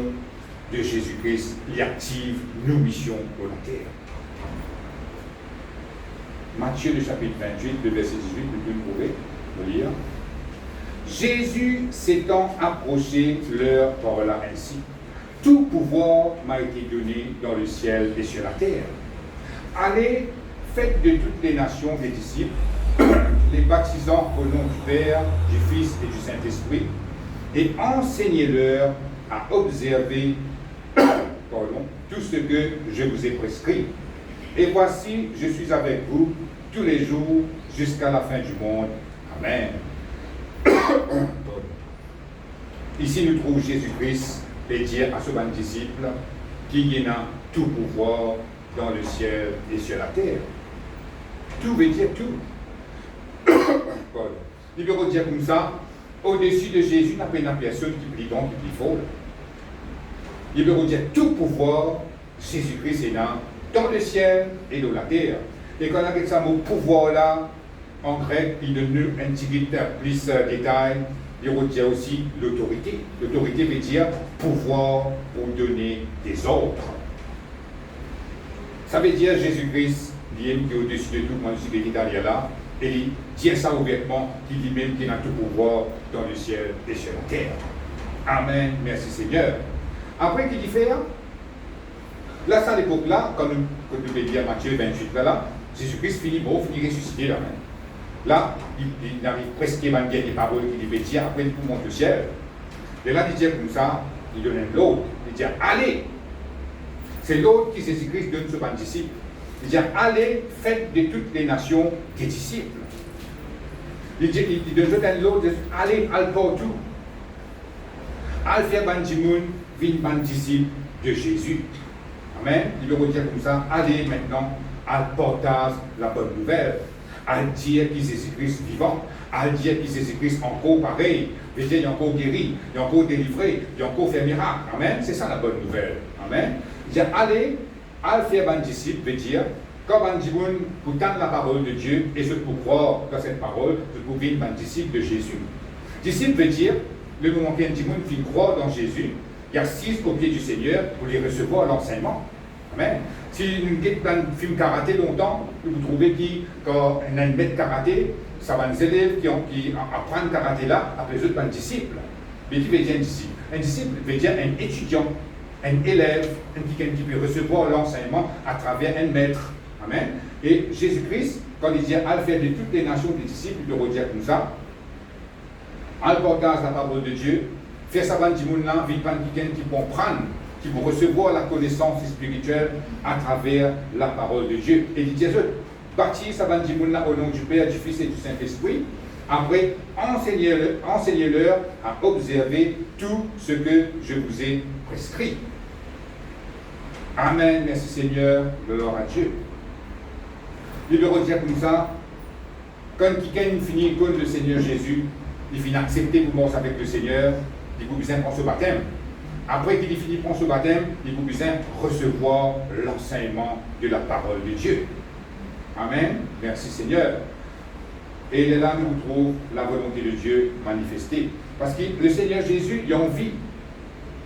de Jésus-Christ, il active nos missions volontaires. Matthieu, le chapitre 28, le verset 18, vous pouvez le trouver, le lire. Jésus s'étant approché, leur parla ainsi. Tout pouvoir m'a été donné dans le ciel et sur la terre. Allez, faites de toutes les nations des disciples, les baptisant au nom du Père, du Fils et du Saint-Esprit, et enseignez-leur à observer tout ce que je vous ai prescrit. Et voici, je suis avec vous tous les jours jusqu'à la fin du monde. Amen. Ici, nous trouvons Jésus-Christ et dire à ce bon disciple qu'il y a tout pouvoir dans le ciel et sur la terre. Tout veut dire tout. Il veut dire comme ça, au-dessus de Jésus, il n'y a pas une personne qui plie donc, qui plie faux. Il veut dire tout pouvoir, Jésus-Christ est là, dans le ciel et dans la terre. Et quand on a ça mot pouvoir là, en grec, il nous indique plus de détails. Il retient aussi l'autorité. L'autorité veut dire pouvoir pour donner des ordres. Ça veut dire Jésus-Christ, qui est au-dessus de tout, moi je suis là, et il dit ça ouvertement, qu'il dit même qu'il a tout pouvoir dans le ciel et sur la terre. Amen, merci Seigneur. Après, qu'il dit faire? Là, c'est à l'époque-là, quand nous dit à Matthieu 28, là, Jésus-Christ finit ressuscité là même. Là, il arrive presque à dire des paroles qu'il devait dire, après il monte au ciel. Et là, il dit comme ça, il donne l'autre. Il dit allez. C'est l'autre qui Jésus-Christ donne sur ses disciples. Il dit allez, faites de toutes les nations des disciples. Il donne l'autre, allez, allez partout. Allez faire des disciples de Jésus. Amen. Il veut dire comme ça, allez maintenant, allez porter la bonne nouvelle. À dire que Jésus-Christ vivant, à dire que Jésus-Christ encore pareil, veut dire il est encore guéri, il est encore délivré, il est encore fait miracle. Amen. C'est ça la bonne nouvelle. Amen. Il dit allez faire un disciple, veut dire, comme un disciple pour tendre la parole de Dieu et ce pour croire dans cette parole, c'est pour vivre un disciple de Jésus. Disciple veut dire, le moment qu'un disciple vient croire dans Jésus, il assise au pied du Seigneur pour les recevoir l'enseignement. Amen. Si vous êtes dans un film karaté longtemps, vous trouvez quand on a une maître karaté, ça va des élèves qui apprennent karaté là, après les autres, un disciple. Mais qui veut dire un disciple? Un disciple veut dire un étudiant, un élève, quelqu'un qui peut recevoir l'enseignement à travers un maître. Amen. Et Jésus-Christ, quand il dit à faire de toutes les nations des disciples, il doit dire comme ça, à portage la parole de Dieu, faire ça dans le monde là, vite quelqu'un qui comprend, qui vont recevoir la connaissance spirituelle à travers la parole de Dieu. Et il dit, bâtir ça va dire au nom du Père, du Fils et du Saint-Esprit. Après, enseignez-leur à observer tout ce que je vous ai prescrit. Amen, merci Seigneur, gloire à Dieu. Il le redire comme ça, quand quelqu'un finit comme le Seigneur Jésus, il finit accepter pour mort avec le Seigneur, il vous besoin de prendre ce baptême. Après qu'il finit de prendre ce baptême, il vous besoin de recevoir l'enseignement de la parole de Dieu. Amen. Merci Seigneur. Et là, nous trouvons la volonté de Dieu manifestée. Parce que le Seigneur Jésus, il a envie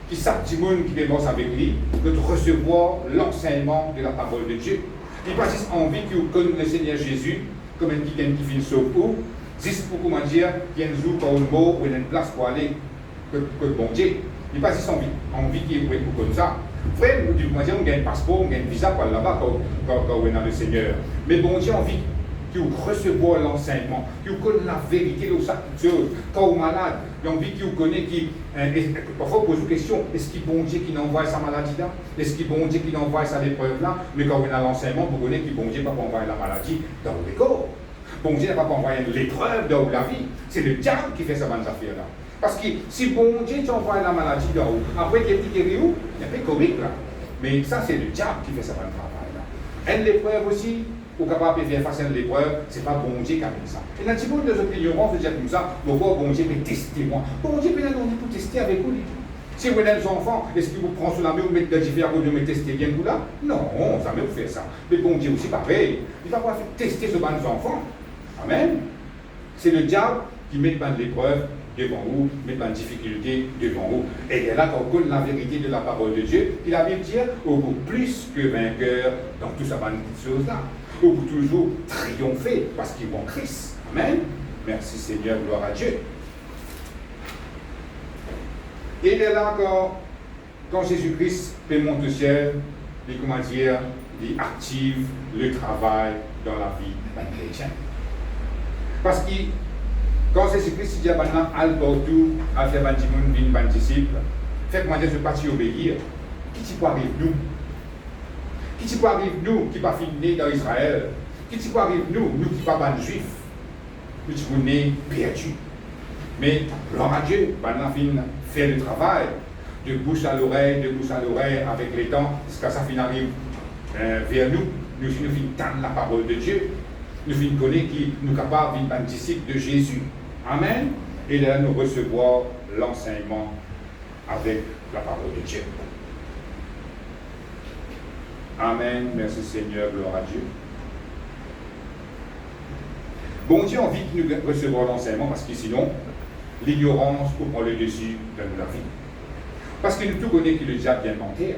qu'il sache du monde qui commence avec lui, de recevoir l'enseignement de la parole de Dieu. Il n'a pas juste envie qu'il connaisse le Seigneur Jésus comme un quelqu'un qui finit sauve ou, juste pour comment dire, qu'il y a un jour pour un mot ou une place pour aller, que bon Dieu. Il n'a pas juste envie qu'il y ait pour comme ça. Frère, on a un passeport, on a un visa pour aller là-bas quand on est dans le Seigneur. Mais bon Dieu a envie qu'il recevoir l'enseignement, qu'il connaisse la vérité de chaque chose. Quand on est malade, il a envie qu'il connaisse, parfois on pose une question, est-ce qu'il est bon Dieu qui envoie sa maladie là? Est-ce qu'il est bon Dieu qui envoie sa épreuve là? Mais quand on a l'enseignement, vous connaissez qu'il est bon Dieu pas envoyer la maladie dans le corps. Bon Dieu n'a pas envoyé l'épreuve dans la vie. C'est le diable qui fait ces bonnes affaires là. Parce que si bon Dieu t'envoie la maladie dans haut, après qu'il est guéri où, il y a pas de comique là. Mais ça, c'est le diable qui fait ce bon travail là. Et l'épreuve aussi, pour capable de faire face à l'épreuve, c'est pas bon Dieu qui a fait ça. Et dans le petit peu de opinions, on veut dire comme ça, bon Dieu peut tester moi. Bon Dieu peut nous pour tester avec vous. Si vous avez des enfants, est-ce qu'il vous prend sur la main ou mettez des différents pour me tester bien vous là? Non, ça ne fait ça. Mais bon Dieu aussi pareil. Il va pas faire tester ce bon enfant. Amen. C'est le diable qui met dans l'épreuve devant vous, met dans la difficulté devant vous. Et là, quand on connaît la vérité de la parole de Dieu, il a bien dire, au bout plus que vainqueur dans tout ça, ces choses-là. Au bout toujours triompher parce qu'ils vont Christ. Amen. Merci Seigneur, gloire à Dieu. Et il est là quand Jésus-Christ monte au ciel, il active le travail dans la vie d'un chrétien. Parce que quand Jésus-Christ dit à maintenant, al partout, à faire un disciple, faites-moi dire ce parti obéir. Qui peut arriver nous? Qui peut arriver nous qui pas fini dans Israël? Qui peut arriver nous qui pas ban juifs? Nous qui sommes nés perdus. Mais gloire à Dieu, maintenant fait le travail de bouche à l'oreille avec les temps, jusqu'à ça arrive vers nous. Nous finissons tendre la parole de Dieu. Nous finissons connaître qui nous capables d'être un disciple de Jésus. Amen. Et là, nous recevons l'enseignement avec la parole de Dieu. Amen. Merci Seigneur, gloire à Dieu. Bon Dieu a envie de nous recevoir l'enseignement parce que sinon, l'ignorance prend le dessus dans la vie. Parce que nous tous connaissons que le diable vient mentir.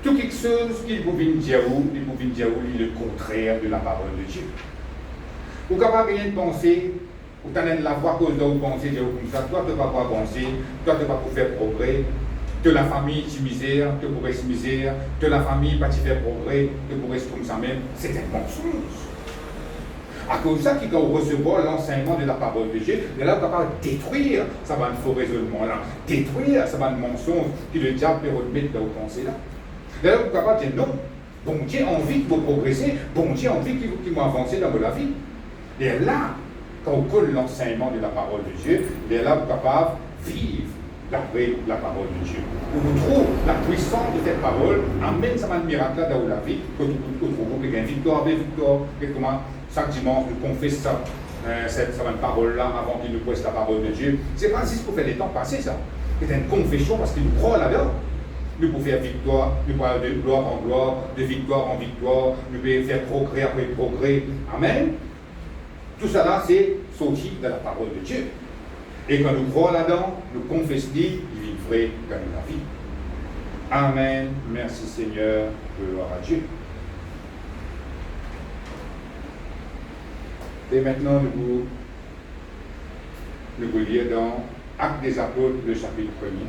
Tout quelque chose qu'il pouvait dire est le contraire de la parole de Dieu. Vous n'avez pas rien de penser, vous avez la voix cause de vous penser, comme ça, toi tu ne vas pas penser, toi tu ne vas pas faire progrès, que la famille tu misère, tu pourrais se misère, que la famille pas faire progrès, tu pourrais se comme ça même, c'est un mensonge. À cause de ça, qu'il va recevoir l'enseignement de la parole de Dieu, et là, on va détruire ça va faux raisonnement-là, détruire ça va mensonge que le diable peut remettre dans vos pensées-là. Et là, vous pouvez dire non, bon Dieu a envie que vous progressez, bon Dieu a envie que vous avancez dans votre vie. Et là, quand on colle l'enseignement de la parole de Dieu, et là, vous êtes capable de vivre d'après la parole de Dieu. On trouve la puissance de cette parole, amène ça un miracle dans la vie, que vous trouvez une victoire, et comment chaque dimanche nous confesse ça, cette parole-là avant qu'il nous presse la parole de Dieu. C'est pas juste pour faire les temps passer ça. C'est une confession parce qu'il nous croit là-dedans. Nous pouvons faire victoire, nous pouvons aller de gloire en gloire, de victoire en victoire, nous pouvons faire progrès après progrès. Amen. Tout ça là, c'est sorti de la parole de Dieu. Et quand nous croyons là-dedans, nous confessons, il vit vrai dans la vie. Amen. Merci Seigneur. Gloire à Dieu. Et maintenant, nous lire dans Actes des Apôtres, le chapitre 1er.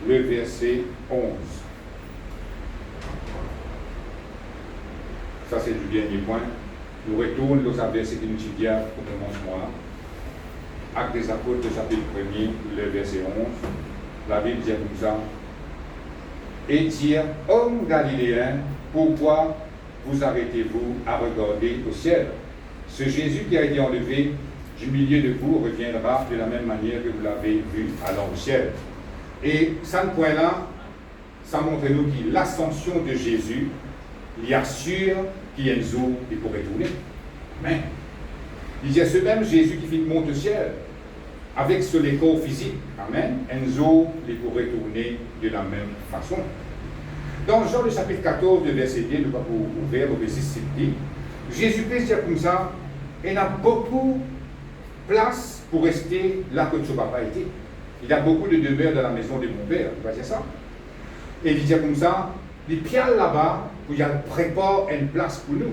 Le verset 11. Ça, c'est du dernier point. Nous retournons dans un verset que nous étudions au commencement. Actes des Apôtres, le chapitre 1er, le verset 11. La Bible dit comme ça. Et dire, hommes galiléens, pourquoi vous arrêtez-vous à regarder au ciel? Ce Jésus qui a été enlevé du milieu de vous reviendra de la même manière que vous l'avez vu allant au ciel. Et ça, le point-là, ça montre nous que l'ascension de Jésus, il assure qu'il y a un jour il pourrait tourner. Amen. Il y a ce même Jésus qui monte au ciel, avec ce corps physique. Amen. Un jour, il pourrait tourner de la même façon. Dans Jean le chapitre 14, le verset 10, nous allons ouvrir au verset 7, Jésus-Christ dit comme ça, il y a beaucoup de place pour rester là que son papa était. Il y a beaucoup de demeures dans la maison de mon père, tu vas dire ça? Et il dit comme ça, les piales là-bas, où il y a prépare une place pour nous.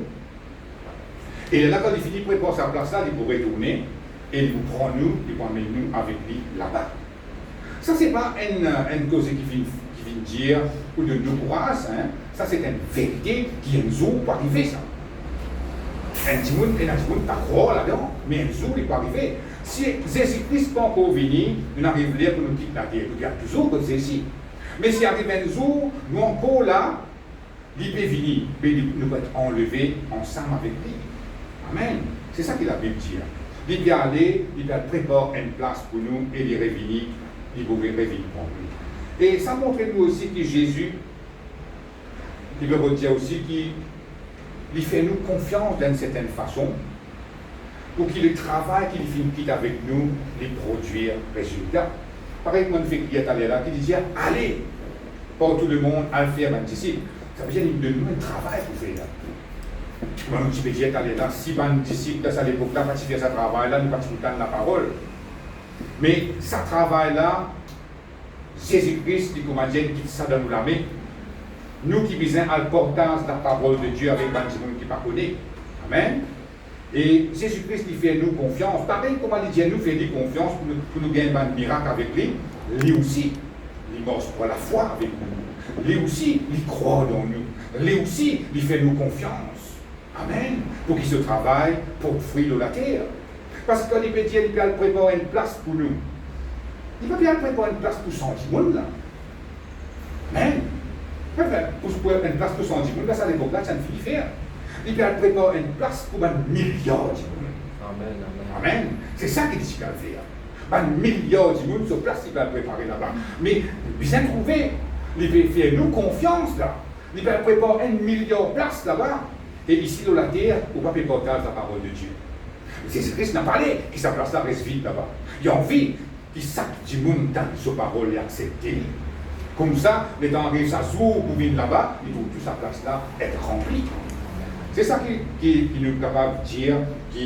Et là, quand il finit de préparer sa place là, il pourrait tourner, et il vous prend nous, il vous emmène nous avec lui là-bas. Ça, c'est pas une cause qui vient dire, ou de nous croire, hein? Ça, c'est une vérité qui un jour peut arriver, ça. Un petit monde pas croire là-dedans, mais un jour, il peut arriver. Si Jésus-Christ n'est pas encore venu, nous n'arrivons pas pour nous quitter la terre. Il y a toujours que c'est ici. Mais s'il arrive un jour, nous encore là, il peut venir, nous pouvons être enlevés ensemble avec lui. Amen. C'est ça que la Bible dit. Il peut aller, il peut préparer une place pour nous et il revenir, il pourrait revenir pour lui. Et ça montre nous aussi que Jésus, il veut dire aussi qu'il fait nous confiance d'une certaine façon pour qu'il le travail qu'il fait avec nous, les produire résultats. Pareil, comme on fait qu'il est là, qui disait allez, pas tout le monde à faire un disciple. Ça veut dire qu'il donne nous un travail pour faire. Moi, je peux dire qu'elle est là, si un disciple, à l'époque-là, pas faire ce travail-là, nous pas tout le temps la parole. Mais ce travail-là, Jésus-Christ, il commence à dire qu'il ça dans nous la main. Nous qui visons à l'importance de la parole de Dieu avec un petit monde qui ne connaît. Amen. Et Jésus-Christ, il fait nous confiance. Pareil, comment il dit, nous fait nous confiance pour nous gagner un miracle avec lui. Lui aussi, il marche pour la foi avec nous. Lui aussi, il croit dans nous. Lui aussi, il fait nous confiance. Amen. Pour qu'il se travaille pour fruire de la terre. Parce que quand il peut dire, il peut préparer une place pour nous. Il peut bien préparer une place pour 110 monde là. Amen. Pour préparer une place pour 110 monde, là, ça l'époque là, ça ne finit faire. Il peut préparer une place pour un milliard de monde. Amen, amen. Amen. C'est ça qu'il dit qu'il va faire. Un milliard de monde sur place, il va préparer là-bas. Mais bien trouvé, il peut faire nous confiance là. Il va préparer un milliard de places là-bas. Et ici, dans la terre, on va préparer la parole de Dieu. Jésus-Christ n'a pas parlé, qui sa place là reste vide là-bas. Il a envie qu'il sache du monde dans sa parole et accepter. Comme ça, les temps arrivent à jour pour venir là-bas, il faut toute sa place là être remplie. C'est ça qui nous est capable de dire que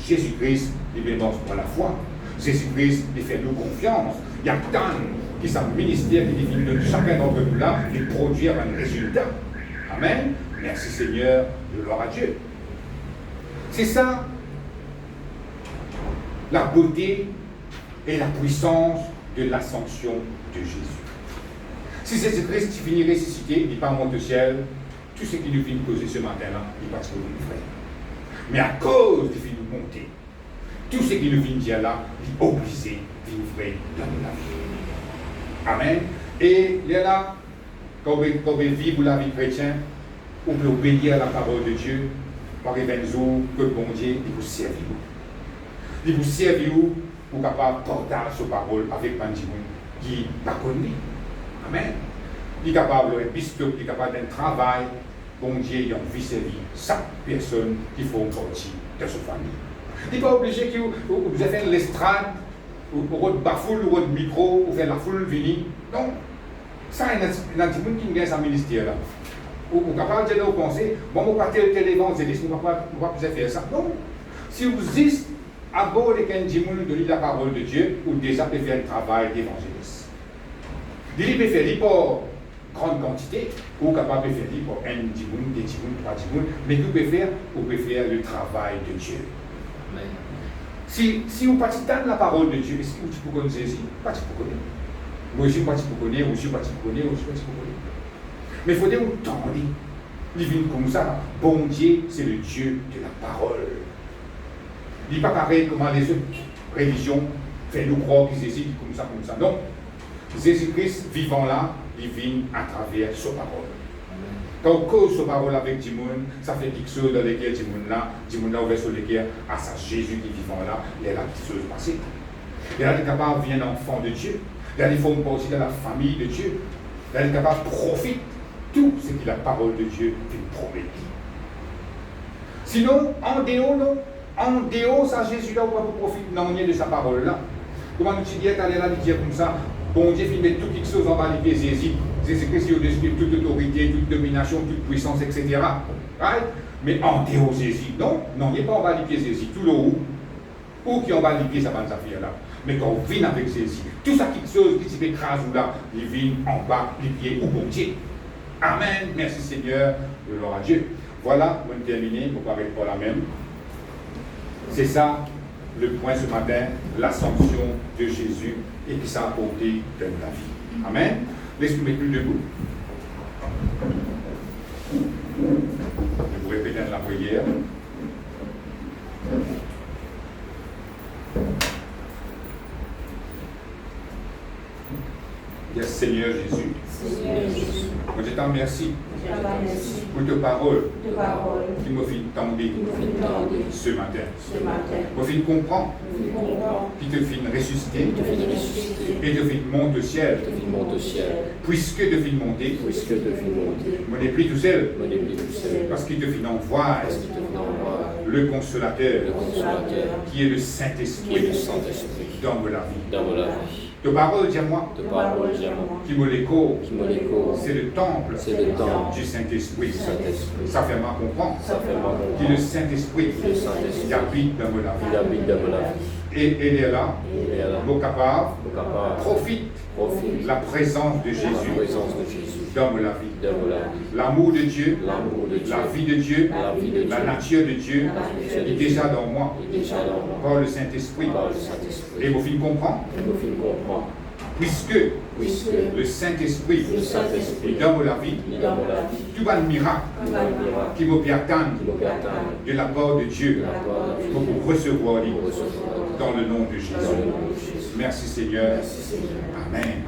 Jésus-Christ est mort pour la foi. Jésus-Christ il fait nous confiance. Il y a tant qui sont ministère qui dit de chacun d'entre nous là de produire un résultat. Amen. Merci Seigneur, de gloire à Dieu. C'est ça la beauté et la puissance de l'ascension de Jésus. Si Jésus-Christ finit ressuscité, il n'est pas monté au ciel, tout ce qui nous vient causer ce matin-là, il passe pour nous frère. Mais à cause du finit monter, tout ce qui nous vient dire là, il est obligé de nous frère dans la vie. Amen. Et il est là, quand on vit pour la vie chrétienne, on peut obéir à la parole de Dieu, par un jour que le bon Dieu il vous servir. Il vous servir pour capable partager sa parole avec un qui n'est pas connu. Amen. Il est capable de biscuit, il est capable d'un travail. Bon Dieu, il a envie de servir chaque personne qui fait partie de sa famille. Il n'est pas obligé que vous fassiez l'estrade, ou votre bafoule, ou votre micro, ou faire la foule venir. Non. Ça, il y a des gens qui gagnent sa ministère là. Ou capable de dire, vous pensez, bon, on va pas tel évangéliste, on ne va pas faire ça. Non. Si vous dites, à bord de quelqu'un de lire la parole de Dieu, ou déjà peut faire un travail d'évangéliste. Il peut faire pour grande quantité, ou capable de faire pour un dimoun, deux dimouns, trois dimouns, mais vous pouvez faire le travail de Dieu. Amen. Si vous ne participez pas de la parole de Dieu, est-ce que vous pouvez connaître Jésus? Pas de connaître. Moi, je ne suis pas de connaître, moi, je ne suis pas de connaître, moi, je ne suis pas de connaître. Mais il faut dire autant dit. Il vient comme ça. Bon Dieu, c'est le Dieu de la parole. Il n'est pas pareil comment les autres religions font nous croire que Jésus est comme ça. Non. Jésus-Christ vivant là, il vient à travers sa parole. Quand on cause sa parole avec Dimoun, ça fait quelque chose dans lesquelles Dimoun là ouvert sur lesquelles, à ça Jésus qui est vivant là, il y a la petite chose passée. Et là, il est capable de devenir un enfant de Dieu. Là, il faut aussi dans la famille de Dieu. Là, il est capable de profiter tout ce que la parole de Dieu fait promettre. Sinon, en dehors, ça Jésus là, on va profiter non de sa parole là. Comment nous dis qu'elle est là, dire comme ça, bon Dieu fait mettre toutes les choses en bas de Jésus. Jésus-Christ est au-dessus de toute autorité, toute domination, toute puissance, etc. Right? Mais en dehors Jésus, non, il n'est pas en bas de Jésus, tout le haut. Ou qui en bas de pied, ça va nous affaire là. Mais quand on vient avec Jésus, tout ça quelque chose qui s'écrase là, il vient en bas des pieds ou bon Dieu. Amen. Merci Seigneur, gloire à Dieu. Voilà, on va terminer, on va parler pour la même. C'est ça le point ce matin, l'ascension de Jésus et qui s'est apporté dans la vie. Amen. Laisse-nous mettre plus debout. Je vous répéter la prière. Yes, Seigneur Jésus. Moi, je t'en remercie pour ta parole qui me fait tendre ce matin. Moi, je comprends qui te fait ressusciter et te fait monter au ciel. Puisque te fait monter, moi n'est plus tout seul parce qu'il te fait envoyer le consolateur qui est le Saint-Esprit dans la vie. Ta parole, dis-moi, qui me l'écho, c'est le temple du Saint-Esprit. Ça fait mal comprendre. Qui est le Saint-Esprit qui habite dans la vie. Et il est là, nous capable, profite de la présence de Jésus dans la vie. L'amour de Dieu, la vie de Dieu, la nature de Dieu est déjà dans moi, par le Saint-Esprit. Et vous finissez comprendre? Puisque le Saint-Esprit dans la vie, tout va un miracle qui me attendre de la part de Dieu pour vous recevoir dans le nom de Jésus. Merci Seigneur. Amen.